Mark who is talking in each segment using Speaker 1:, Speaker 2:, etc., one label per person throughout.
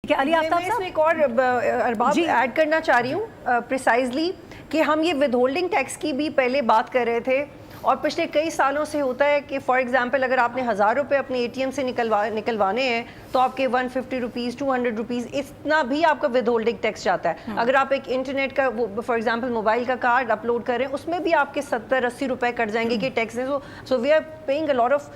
Speaker 1: علی آفتاب
Speaker 2: صاحب، میں ایک اور ارباب ایڈ کرنا چاہ رہی ہوں پریسائزلی کہ ہم یہ ود ہولڈنگ ٹیکس کی بھی پہلے بات کر رہے تھے، اور پچھلے کئی سالوں سے ہوتا ہے کہ فار ایگزامپل اگر آپ نے 1000 روپے اپنے اے ٹی ایم سے نکلوانے ہیں تو آپ کے 150 روپیز 200 روپیز اتنا بھی آپ کا ود ہولڈنگ ٹیکس جاتا ہے. اگر آپ ایک انٹرنیٹ کا فار ایگزامپل موبائل کا کارڈ اپلوڈ کریں اس میں بھی آپ کے 70-80 روپے کٹ جائیں گے کہ ٹیکس ہے. So we are paying a lot of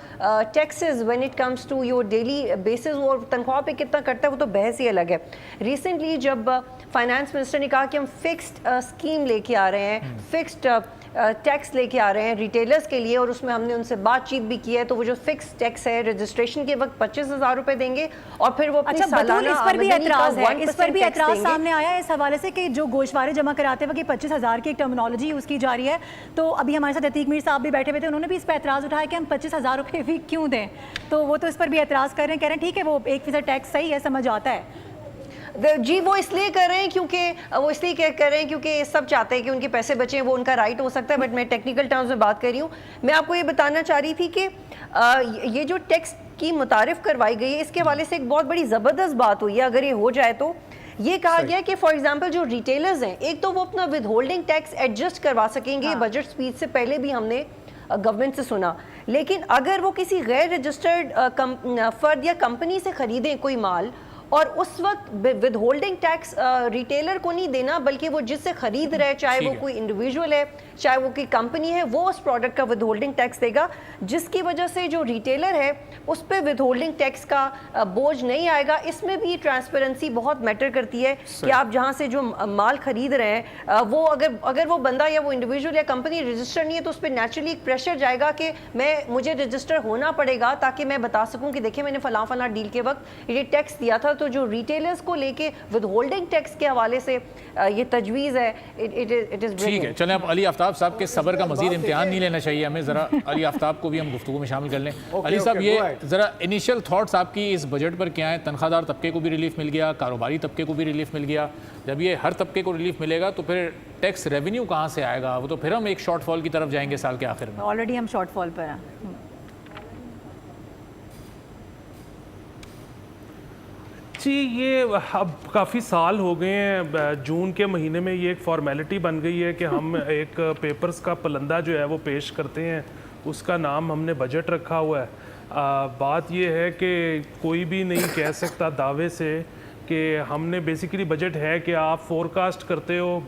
Speaker 2: taxes when it comes to your daily basis. اور تنخواہ پہ کتنا کٹتا ہے وہ تو بحث ہی الگ ہے. ریسنٹلی جب فائنانس منسٹر نے کہا کہ ہم فکسڈ اسکیم لے کے آ رہے ہیں، فکسڈ ٹیکس لے کے آ رہے ہیں ریٹیلرز کے لیے، اور اس میں ہم نے ان سے بات چیت بھی کی ہے، تو وہ جو فکس ٹیکس ہے رجسٹریشن کے وقت 25,000 روپے دیں گے اور پھر وہ اپنی سالانہ
Speaker 1: اس پر بھی اعتراض ہے، اس پر بھی اعتراض
Speaker 2: ٹیکس
Speaker 1: سامنے آیا ہے اس حوالے سے کہ جو گوشوارے جمع کراتے وقت 25,000 کی ایک ٹرمنالوجی یوز کی جا رہی ہے. تو ابھی ہمارے ساتھ عتیق میر صاحب بھی بیٹھے ہوئے تھے، انہوں نے بھی اس پہ اعتراض اٹھایا کہ ہم 25,000 روپے بھی کیوں دیں. تو وہ تو اس پر بھی اعتراض کر رہے ہیں، کہہ رہے ہیں ٹھیک ہے وہ 1% ٹیکس صحیح ہے، سمجھ آتا ہے.
Speaker 2: جی وہ اس لیے کر رہے ہیں کیونکہ سب چاہتے ہیں کہ ان کے پیسے بچیں، وہ ان کا رائٹ ہو سکتا ہے. بٹ میں ٹیکنیکل ٹرمز میں بات کر رہی ہوں. میں آپ کو یہ بتانا چاہ رہی تھی کہ یہ جو ٹیکس کی متعارف کروائی گئی ہے اس کے حوالے سے ایک بہت بڑی زبردست بات ہوئی ہے. اگر یہ ہو جائے تو یہ کہا گیا کہ فار ایگزامپل جو ریٹیلرز ہیں، ایک تو وہ اپنا ود ہولڈنگ ٹیکس ایڈجسٹ کروا سکیں گے. بجٹ اسپیچ سے پہلے بھی ہم نے گورنمنٹ سے سنا. لیکن اگر وہ کسی غیر رجسٹرڈ فرد یا کمپنی سے خریدیں کوئی مال، اور اس وقت ود ہولڈنگ ٹیکس ریٹیلر کو نہیں دینا بلکہ وہ جس سے خرید رہے، چاہے وہ کوئی انڈیویجول ہے چاہے وہ کوئی کمپنی ہے، وہ اس پروڈکٹ کا ود ہولڈنگ ٹیکس دے گا، جس کی وجہ سے جو ریٹیلر ہے اس پہ ود ہولڈنگ ٹیکس کا بوجھ نہیں آئے گا. اس میں بھی ٹرانسپیرنسی بہت میٹر کرتی ہے کہ آپ جہاں سے جو مال خرید رہے ہیں وہ اگر وہ بندہ یا وہ انڈیویجول یا کمپنی رجسٹر نہیں ہے تو اس پہ نیچرلی ایک پریشر جائے گا کہ مجھے رجسٹر ہونا پڑے گا تاکہ میں بتا سکوں کہ دیکھیں میں نے فلاں ڈیل کے وقت یہ ٹیکس دیا تھا. تو جو ریٹیلرز کو لے کے ود ہولڈنگ ٹیکس کے حوالے سے یہ تجویز ہے.
Speaker 3: ٹھیک ہے، چلیں اب علی آفتاب صاحب کے صبر کا مزید امتحان نہیں لینا چاہیے ہمیں. ذرا علی آفتاب کو بھی ہم گفتگو میں شامل کر لیں. علی صاحب یہ ذرا انیشیل تھاٹس آپ کی اس بجٹ پر کیا ہیں؟ تنخواہ دار طبقے کو بھی ریلیف مل گیا، کاروباری طبقے کو بھی ریلیف مل گیا. جب یہ ہر طبقے کو ریلیف ملے گا تو پھر ٹیکس ریونیو کہاں سے آئے گا؟ وہ تو پھر ہم ایک شارٹ فال کی طرف جائیں گے سال کے آخر میں.
Speaker 1: آلریڈی ہم شارٹ فال پر ہیں.
Speaker 4: جی یہ اب کافی سال ہو گئے ہیں. جون کے مہینے میں یہ ایک فارمیلٹی بن گئی ہے کہ ہم ایک پیپرز کا پلندہ جو ہے وہ پیش کرتے ہیں، اس کا نام ہم نے بجٹ رکھا ہوا ہے. بات یہ ہے کہ کوئی بھی نہیں کہہ سکتا دعوے سے کہ ہم نے بیسیکلی بجٹ ہے کہ آپ فورکاسٹ کرتے ہو،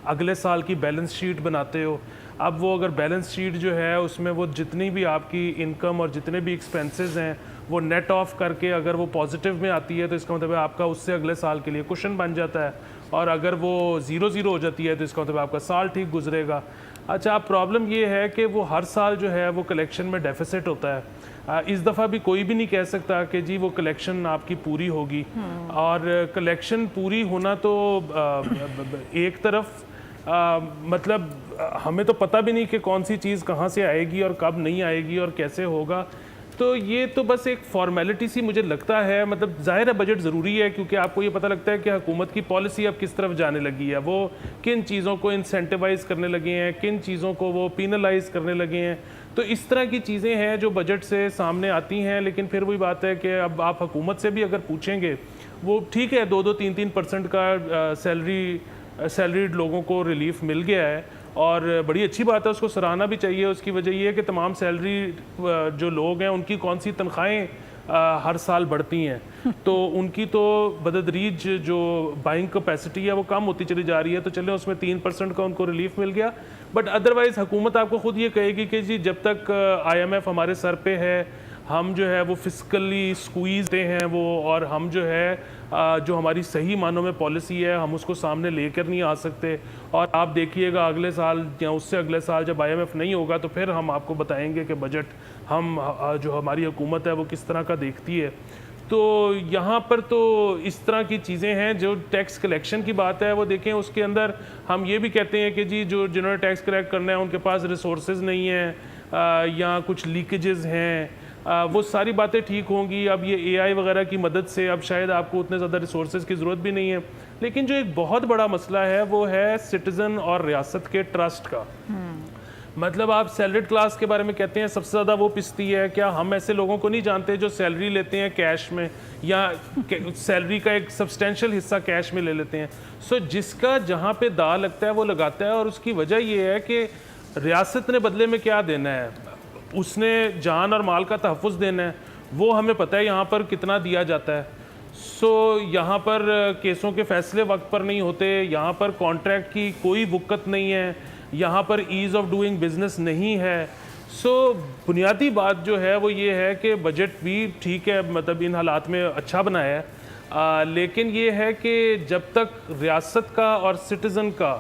Speaker 4: اگلے سال کی بیلنس شیٹ بناتے ہو. اب وہ اگر بیلنس شیٹ جو ہے اس میں وہ جتنی بھی آپ کی انکم اور جتنے بھی ایکسپینسز ہیں وہ نیٹ آف کر کے اگر وہ پازیٹیو میں آتی ہے تو اس کا مطلب آپ کا اس سے اگلے سال کے لیے کوشن بن جاتا ہے، اور اگر وہ 0 ہو جاتی ہے تو اس کا مطلب آپ کا سال ٹھیک گزرے گا. اچھا، اب پرابلم یہ ہے کہ وہ ہر سال جو ہے وہ کلیکشن میں ڈیفیسٹ ہوتا ہے. اس دفعہ بھی کوئی بھی نہیں کہہ سکتا کہ جی وہ کلیکشن آپ کی پوری ہوگی. اور کلیکشن پوری ہونا تو ایک طرف مطلب ہمیں تو پتہ بھی نہیں کہ کون سی چیز کہاں سے آئے گی اور کب نہیں آئے گی اور کیسے ہوگا. تو یہ تو بس ایک فارمیلٹی سی مجھے لگتا ہے. مطلب ظاہر ہے بجٹ ضروری ہے کیونکہ آپ کو یہ پتہ لگتا ہے کہ حکومت کی پالیسی اب کس طرف جانے لگی ہے، وہ کن چیزوں کو انسینٹیوائز کرنے لگے ہیں، کن چیزوں کو وہ پینلائز کرنے لگے ہیں. تو اس طرح کی چیزیں ہیں جو بجٹ سے سامنے آتی ہیں. لیکن پھر وہی بات ہے کہ اب آپ حکومت سے بھی اگر پوچھیں گے، وہ ٹھیک ہے 2-3% کا سیلریڈ لوگوں کو ریلیف مل گیا ہے اور بڑی اچھی بات ہے، اس کو سراہنا بھی چاہیے. اس کی وجہ یہ ہے کہ تمام سیلری جو لوگ ہیں ان کی کون سی تنخواہیں ہر سال بڑھتی ہیں، تو ان کی تو بدتدریج جو بائنگ کیپیسٹی ہے وہ کم ہوتی چلی جا رہی ہے. تو چلیں اس میں 3% کا ان کو ریلیف مل گیا. بٹ ادروائز حکومت آپ کو خود یہ کہے گی کہ جی جب تک IMF ہمارے سر پہ ہے ہم جو ہے وہ فسکلی سکویزڈ ہیں وہ، اور ہم جو ہے جو ہماری صحیح معنوں میں پالیسی ہے ہم اس کو سامنے لے کر نہیں آ سکتے. اور آپ دیکھیے گا اگلے سال یا اس سے اگلے سال جب IMF نہیں ہوگا تو پھر ہم آپ کو بتائیں گے کہ بجٹ ہم جو ہماری حکومت ہے وہ کس طرح کا دیکھتی ہے. تو یہاں پر تو اس طرح کی چیزیں ہیں. جو ٹیکس کلیکشن کی بات ہے وہ دیکھیں، اس کے اندر ہم یہ بھی کہتے ہیں کہ جی جنہوں نے ٹیکس کلیکٹ کرنا ہے ان کے پاس ریسورسز نہیں ہیں یا کچھ لیکیجز ہیں، وہ ساری باتیں ٹھیک ہوں گی. اب یہ AI وغیرہ کی مدد سے اب شاید آپ کو اتنے زیادہ ریسورسز کی ضرورت بھی نہیں ہے. لیکن جو ایک بہت بڑا مسئلہ ہے وہ ہے سٹیزن اور ریاست کے ٹرسٹ کا. مطلب آپ سیلریڈ کلاس کے بارے میں کہتے ہیں سب سے زیادہ وہ پستی ہے. کیا ہم ایسے لوگوں کو نہیں جانتے جو سیلری لیتے ہیں کیش میں یا سیلری کا ایک سبسٹینشیل حصہ کیش میں لے لیتے ہیں؟ سو جس کا جہاں پہ دا لگتا ہے وہ لگاتا ہے, اور اس کی وجہ یہ ہے کہ ریاست نے بدلے میں کیا دینا ہے, اس نے جان اور مال کا تحفظ دینا ہے, وہ ہمیں پتہ ہے یہاں پر کتنا دیا جاتا ہے. سو یہاں پر کیسوں کے فیصلے وقت پر نہیں ہوتے, یہاں پر کانٹریکٹ کی کوئی وقت نہیں ہے, یہاں پر ایز آف ڈوئنگ بزنس نہیں ہے. سو بنیادی بات جو ہے وہ یہ ہے کہ بجٹ بھی ٹھیک ہے, مطلب ان حالات میں اچھا بنایا ہے, لیکن یہ ہے کہ جب تک ریاست کا اور سٹیزن کا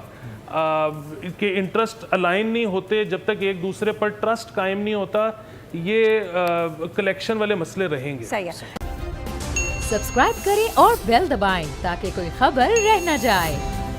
Speaker 4: کے انٹرسٹ الائن نہیں ہوتے, جب تک ایک دوسرے پر ٹرسٹ قائم نہیں ہوتا, یہ کلیکشن والے مسئلے رہیں گے.
Speaker 1: صحیح ہے.
Speaker 5: سبسکرائب کریں اور بیل دبائیں تاکہ کوئی خبر رہ نہ جائے.